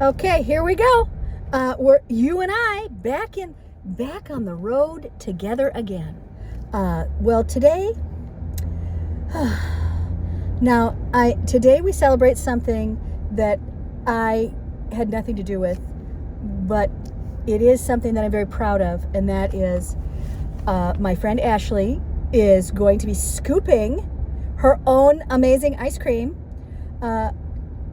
Okay, here we go. We're you and I back on the road together again. Well, today, today we celebrate something that I had nothing to do with, but it is something that I'm very proud of, and that is my friend Ashley is going to be scooping her own amazing ice cream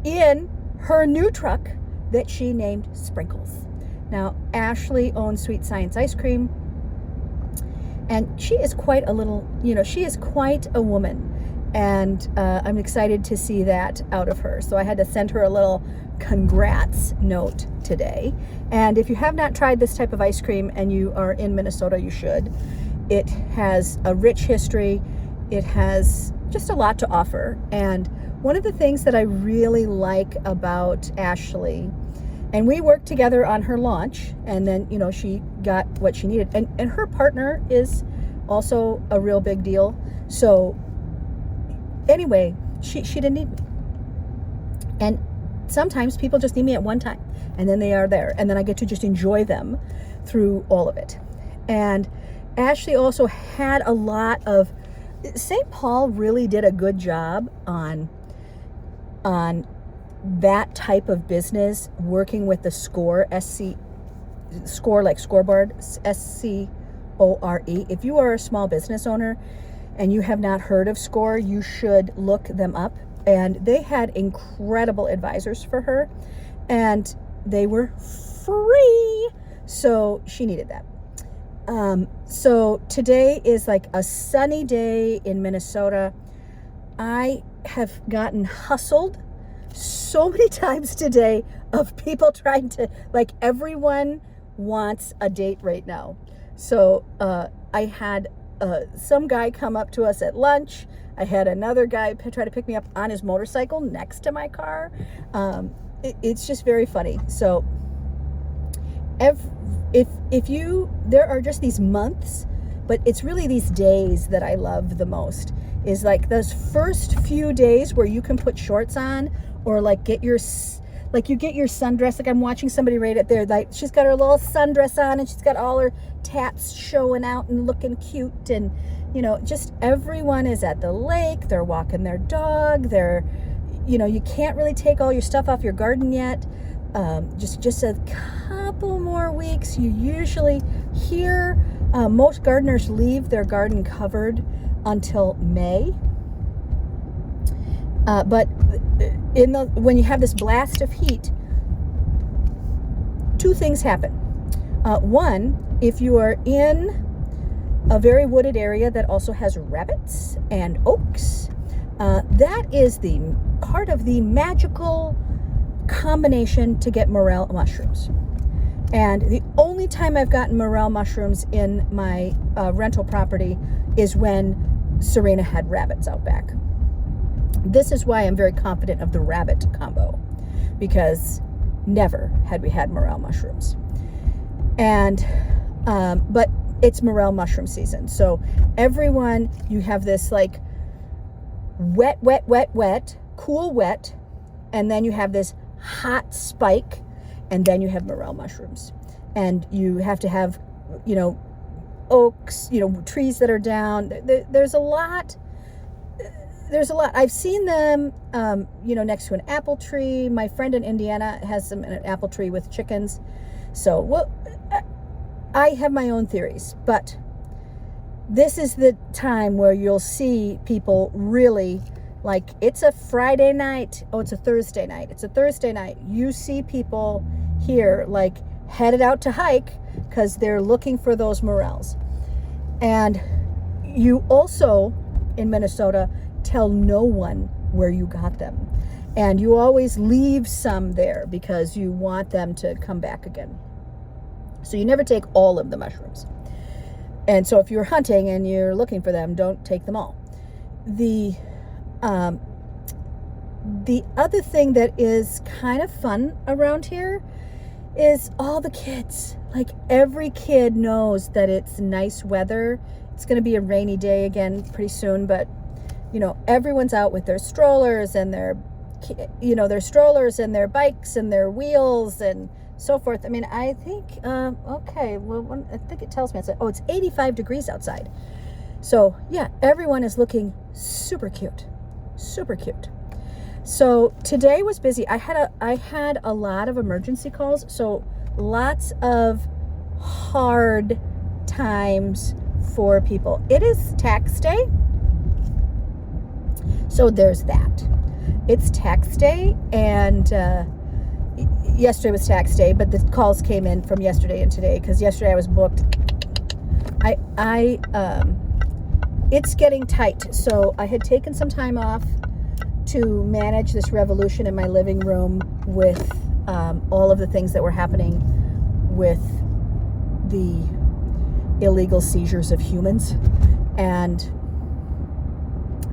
in her new truck that she named Sprinkles. Now, Ashley owns Sweet Science Ice Cream, and she is quite a little, she is quite a woman, and I'm excited to see that out of her. So I had to send her a little congrats note today. And if you have not tried this type of ice cream and you are in Minnesota, you should. It has a rich history. It has just a lot to offer. And one of the things that I really like about Ashley, and we worked together on her launch, and then, she got what she needed. And her partner is also a real big deal. So anyway, she didn't need me. And sometimes people just need me at one time, and then they are there. And then I get to just enjoy them through all of it. And Ashley also had a lot of, St. Paul really did a good job on that type of business, working with the SCORE, SCORE like scoreboard, SCORE. If you are a small business owner and you have not heard of SCORE, you should look them up. And they had incredible advisors for her, and they were free. So she needed that. So today is like a sunny day in Minnesota. I have gotten hustled so many times today of people trying to, everyone wants a date right now. So I had some guy come up to us at lunch. I had another guy try to pick me up on his motorcycle next to my car. It's just very funny. So there are just these months, but it's really these days that I love the most, is like those first few days where you can put shorts on, or get your sundress. Like I'm watching somebody right up there, like she's got her little sundress on and she's got all her tats showing out and looking cute, and just everyone is at the lake, they're walking their dog, they're, you can't really take all your stuff off your garden yet. Just a couple more weeks. You usually hear most gardeners leave their garden covered until May. But when you have this blast of heat, two things happen. One, if you are in a very wooded area that also has rabbits and oaks, that is the part of the magical combination to get morel mushrooms. And the only time I've gotten morel mushrooms in my rental property is when Serena had rabbits out back. This is why I'm very confident of the rabbit combo, because never had we had morel mushrooms. And but it's morel mushroom season, so everyone, you have this wet, cool wet, and then you have this hot spike, and then you have morel mushrooms, and you have to have oaks, trees that are down. There's a lot. I've seen them next to an apple tree. My friend in Indiana has them in an apple tree with chickens. So I have my own theories, but this is the time where you'll see people really, it's a Friday night. Oh, it's a Thursday night. It's a Thursday night. You see people here headed out to hike because they're looking for those morels. And you also, in Minnesota, tell no one where you got them. And you always leave some there because you want them to come back again. So you never take all of the mushrooms. And so if you're hunting and you're looking for them, don't take them all. The other thing that is kind of fun around here is all the kids. Every kid knows that it's nice weather. It's going to be a rainy day again pretty soon, but everyone's out with their strollers and their their strollers and their bikes and their wheels and so forth. I mean, I think, okay, well, I think it tells me it's 85 degrees outside. So yeah, everyone is looking super cute, super cute. So today was busy. I had a lot of emergency calls, so lots of hard times for people. It is tax day, so there's that. It's tax day, and yesterday was tax day, but the calls came in from yesterday and today because yesterday I was booked. It's getting tight, so I had taken some time off to manage this revolution in my living room with all of the things that were happening with the illegal seizures of humans, and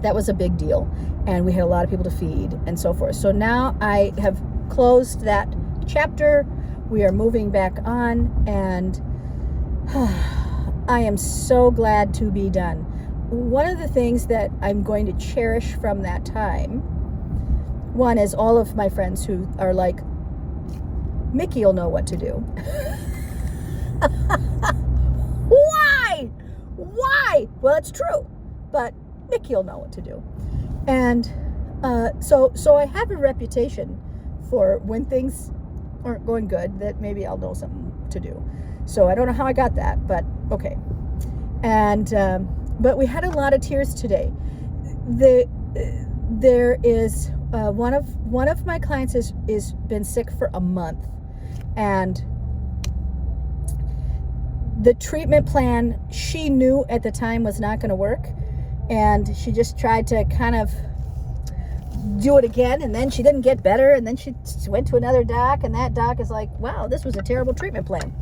that was a big deal, and we had a lot of people to feed and so forth. So now I have closed that chapter. We are moving back on, and I am so glad to be done. One of the things that I'm going to cherish from that time, one is all of my friends who are like, Mickey will know what to do. Why? Well, it's true, but Mickey will know what to do. And so I have a reputation for when things aren't going good, that maybe I'll know something to do. So I don't know how I got that, but okay. And but we had a lot of tears today. There is one of my clients is been sick for a month, and the treatment plan she knew at the time was not going to work, and she just tried to kind of do it again, and then she didn't get better, and then she went to another doc, and that doc is like, wow, this was a terrible treatment plan.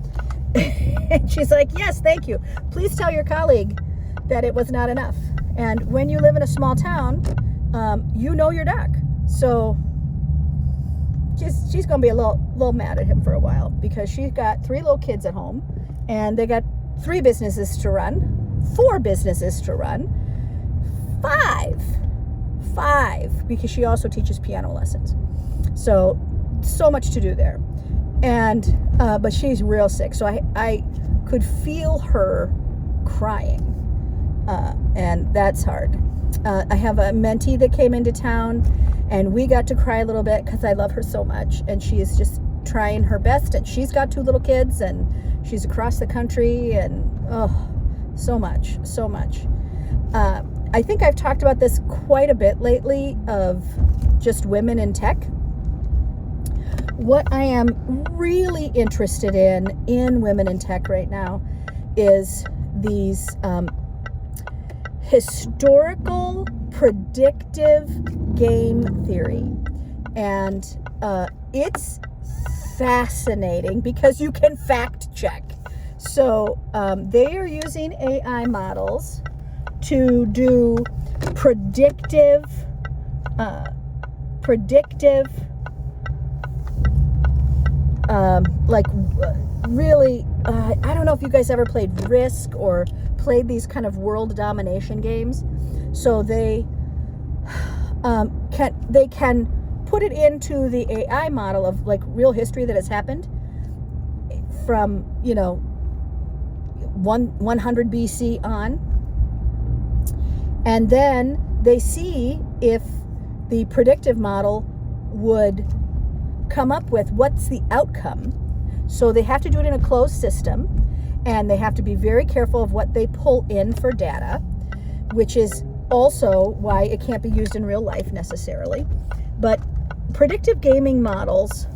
And she's like, yes, thank you. Please tell your colleague that it was not enough. And when you live in a small town, you know your doc. So she's going to be a little mad at him for a while, because she's got 3 little kids at home, and they got 3 businesses to run, 4 businesses to run, 5, because she also teaches piano lessons. So much to do there. And but she's real sick, so I could feel her crying, and that's hard. I have a mentee that came into town, and we got to cry a little bit because I love her so much, and she is just trying her best, and she's got 2 little kids, and she's across the country, and so much. I think I've talked about this quite a bit lately, of just women in tech. What I am really interested in women in tech right now is these historical predictive game theory. And it's fascinating because you can fact check. So they are using AI models to do predictive really, I don't know if you guys ever played Risk or played these kind of world domination games. So they can put it into the AI model of like real history that has happened from 100 BC on, and then they see if the predictive model would come up with what's the outcome. So they have to do it in a closed system, and they have to be very careful of what they pull in for data, which is also why it can't be used in real life necessarily. But predictive gaming models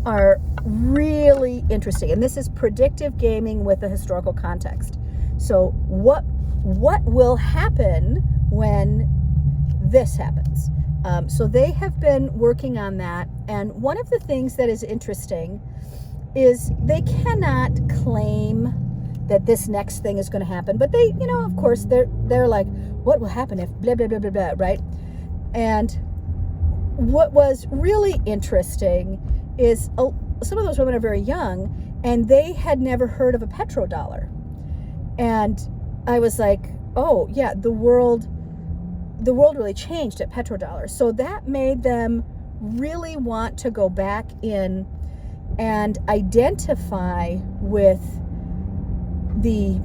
are really interesting, and this is predictive gaming with a historical context. So what will happen when this happens? So they have been working on that, and one of the things that is interesting is they cannot claim that this next thing is going to happen, but they, of course, they're like, what will happen if blah blah blah blah blah, right? And what was really interesting is some of those women are very young, and they had never heard of a petrodollar. And I was like, oh yeah, the world the world really changed at petrodollar. So that made them really want to go back in and identify with the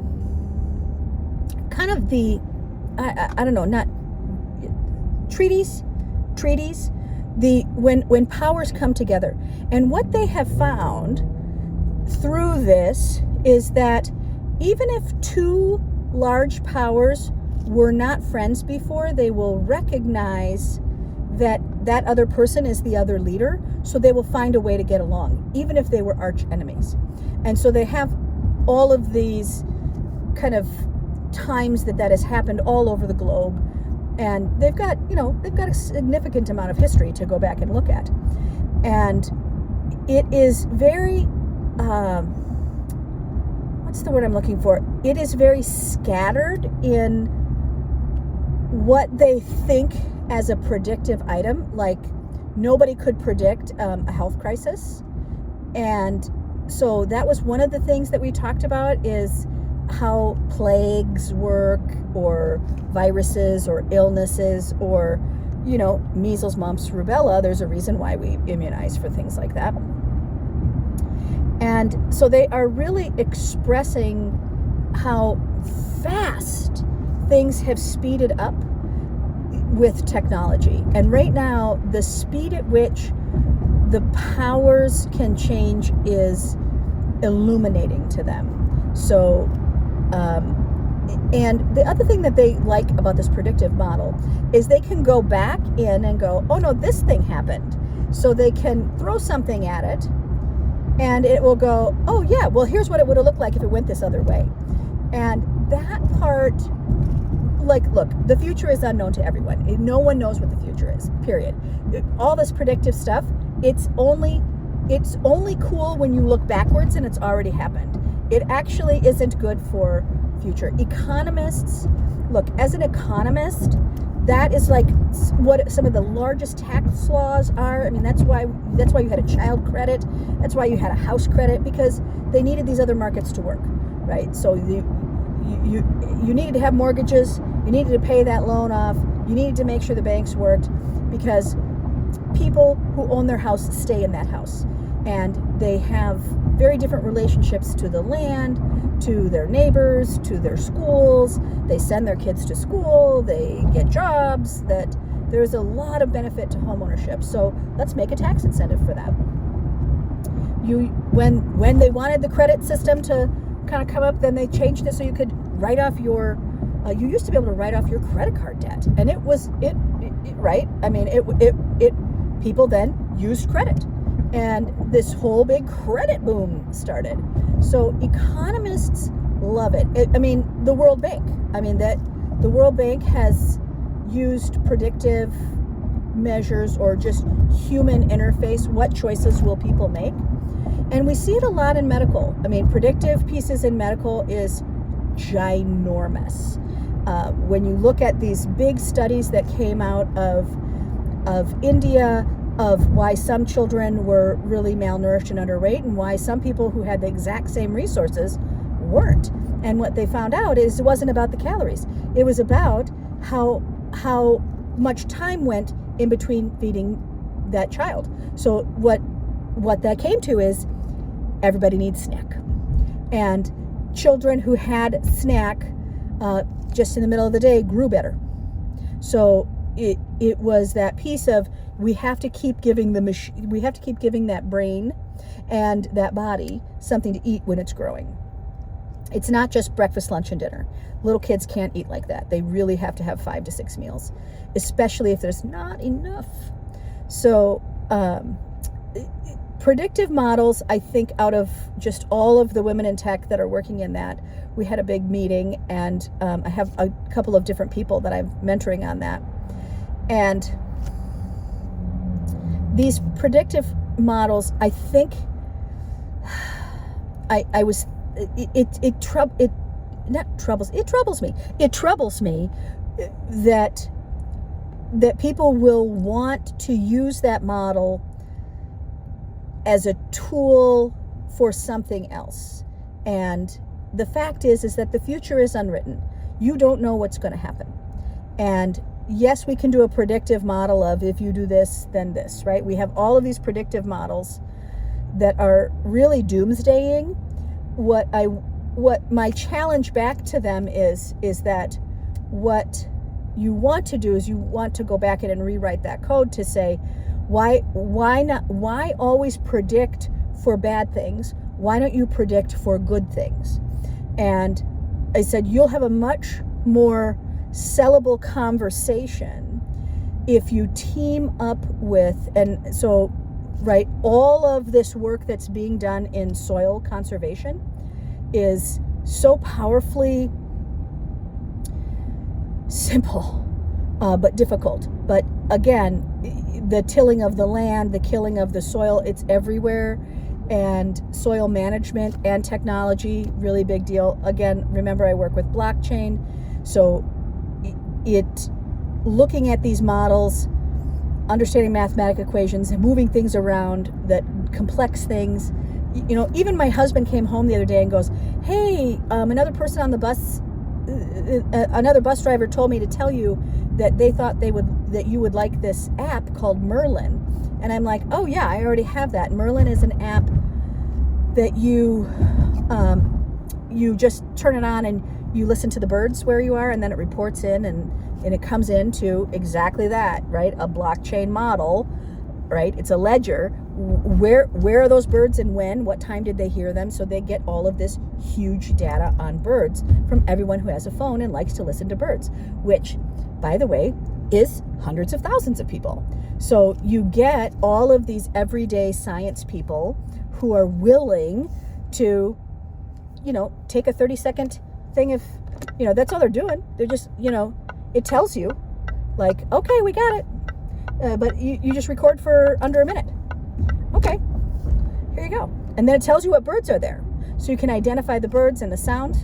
kind of the, I don't know, not treaties, when powers come together. And what they have found through this is that even if two large powers were not friends before, they will recognize that that other person is the other leader, so they will find a way to get along, even if they were arch enemies. And so they have all of these kind of times that has happened all over the globe, and they've got a significant amount of history to go back and look at. And it is very what's the word I'm looking for? It is very scattered in what they think as a predictive item. Like, nobody could predict a health crisis. And so that was one of the things that we talked about, is how plagues work, or viruses, or illnesses, or, measles, mumps, rubella. There's a reason why we immunize for things like that. And so they are really expressing how fast things have speeded up with technology. And right now, the speed at which the powers can change is illuminating to them. So, and the other thing that they like about this predictive model is they can go back in and go, oh no, this thing happened. So they can throw something at it, and it will go, oh yeah, well, here's what it would have looked like if it went this other way. And that part, like, look, the future is unknown to everyone. No one knows what the future is, period. All this predictive stuff, it's only cool when you look backwards and it's already happened. It actually isn't good for future. Economists, look, as an economist, that is like what some of the largest tax laws are. I mean, that's why you had a child credit. That's why you had a house credit, because they needed these other markets to work, right? So you needed to have mortgages. You needed to pay that loan off. You needed to make sure the banks worked, because people who own their house stay in that house, and they have very different relationships to the land, to their neighbors, to their schools. They send their kids to school, they get jobs. That there's a lot of benefit to homeownership. So let's make a tax incentive for that. When they wanted the credit system to kind of come up, then they changed it so you could write off your you used to be able to write off your credit card debt, and it right. I mean, people then used credit, and this whole big credit boom started. So economists love it. The World Bank. The World Bank has used predictive measures, or just human interface. What choices will people make? And we see it a lot in medical. Predictive pieces in medical is ginormous. When you look at these big studies that came out of India, of why some children were really malnourished and underweight, and why some people who had the exact same resources weren't. And what they found out is it wasn't about the calories. It was about how much time went in between feeding that child. So what that came to is everybody needs snack. And children who had snack just in the middle of the day grew better. So it was that piece of, we have to keep giving that brain and that body something to eat when it's growing. It's not just breakfast, lunch, and dinner. Little kids can't eat like that. They really have to have 5 to 6 meals, especially if there's not enough. So predictive models, I think, out of just all of the women in tech that are working in that, we had a big meeting, and I have a couple of different people that I'm mentoring on that. And these predictive models, I think, it troubles me that people will want to use that model as a tool for something else. And the fact is that the future is unwritten. You don't know what's going to happen. And yes, we can do a predictive model of if you do this, then this, right? We have all of these predictive models that are really doomsdaying. What my challenge back to them is that what you want to do is you want to go back in and rewrite that code to say, why always predict for bad things? Why don't you predict for good things? And I said, you'll have a much more sellable conversation if you team up with, and so, right, all of this work that's being done in soil conservation is so powerfully simple, but difficult. But again, the tilling of the land, the killing of the soil, it's everywhere. And soil management and technology, really big deal. Again, remember I work with blockchain. So looking at these models, understanding mathematical equations, moving things around, that complex things. Even my husband came home the other day and goes, hey, another person on the bus, another bus driver told me to tell you that they thought that you would like this app called Merlin. And I'm like, oh yeah, I already have that. Merlin is an app that you just turn it on and you listen to the birds where you are, and then it reports in and it comes into exactly that, right? A blockchain model, right? It's a ledger. Where are those birds and when? What time did they hear them? So they get all of this huge data on birds from everyone who has a phone and likes to listen to birds, which, by the way, is hundreds of thousands of people. So you get all of these everyday science people who are willing to, take a 30-second thing if, that's all they're doing. They're just, it tells you, like, okay, we got it. But you just record for under a minute. Okay, here you go. And then it tells you what birds are there. So you can identify the birds and the sound.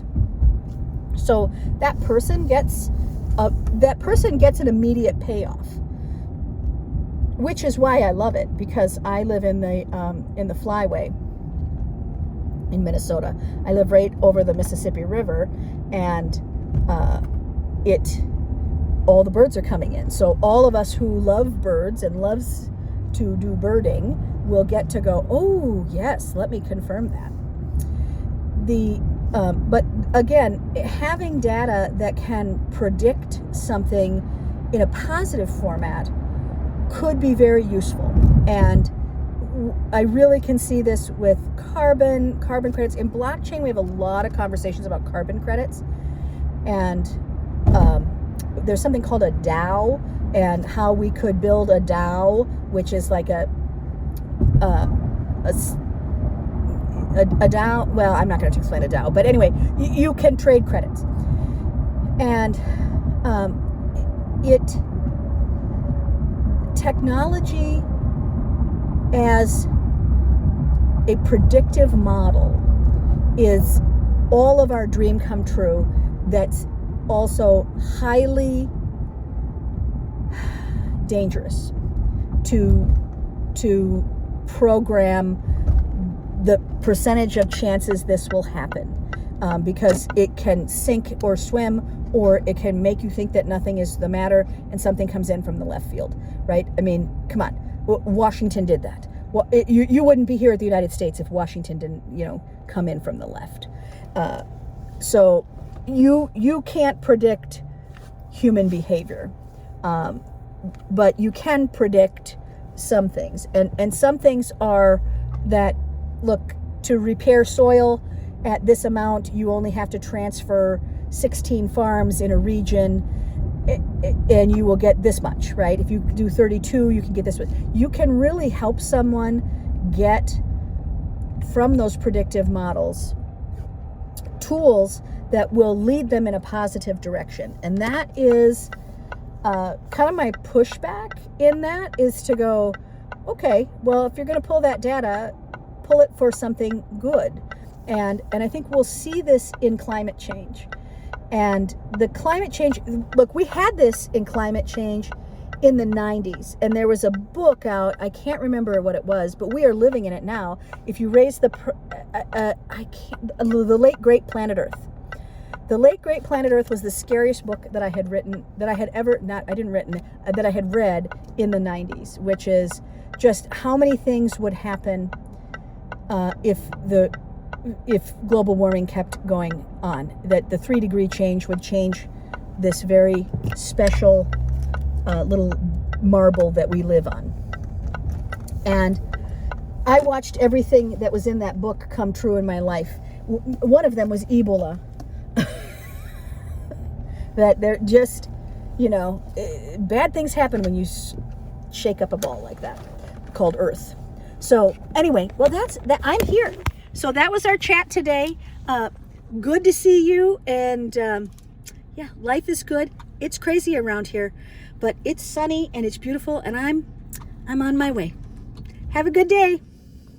So that person gets an immediate payoff, which is why I love it, because I live in the Flyway in Minnesota. I live right over the Mississippi River, and all the birds are coming in. So all of us who love birds and loves to do birding will get to go, oh yes, let me confirm that. But again, having data that can predict something in a positive format could be very useful. And I really can see this with carbon credits. In blockchain, we have a lot of conversations about carbon credits. And there's something called a DAO, and how we could build a DAO, which is like a DAO. Well, I'm not going to explain a DAO, but anyway, you can trade credits. And technology as a predictive model is all of our dream come true. That's also highly dangerous to program the percentage of chances this will happen, because it can sink or swim, or it can make you think that nothing is the matter and something comes in from the left field, right? I mean, come on. Washington did that. Well, you wouldn't be here at the United States if Washington didn't, come in from the left. So you can't predict human behavior, but you can predict some things. And some things are that, look, to repair soil at this amount, you only have to transfer 16 farms in a region, and you will get this much, right? If you do 32, you can get this much. You can really help someone get from those predictive models tools that will lead them in a positive direction. And that is kind of my pushback in that, is to go, okay, well, if you're going to pull that data, pull it for something good. And I think we'll see this in climate change. And the climate change, look, we had this in climate change in the 90s, and there was a book out, I can't remember what it was, but we are living in it now. If you raise the late great Planet Earth. The Late Great Planet Earth was the scariest book that I had written, that I had ever, not, I didn't written, that I had read in the 90s, which is just how many things would happen if global warming kept going on. That the 3-degree change would change this very special little marble that we live on. And I watched everything that was in that book come true in my life. One of them was Ebola. That they're just, you know, bad things happen when you shake up a ball like that called Earth. So anyway, well, that's that. I'm here. So that was our chat today. Good to see you. And yeah, life is good. It's crazy around here, but it's sunny and it's beautiful, and I'm on my way. Have a good day.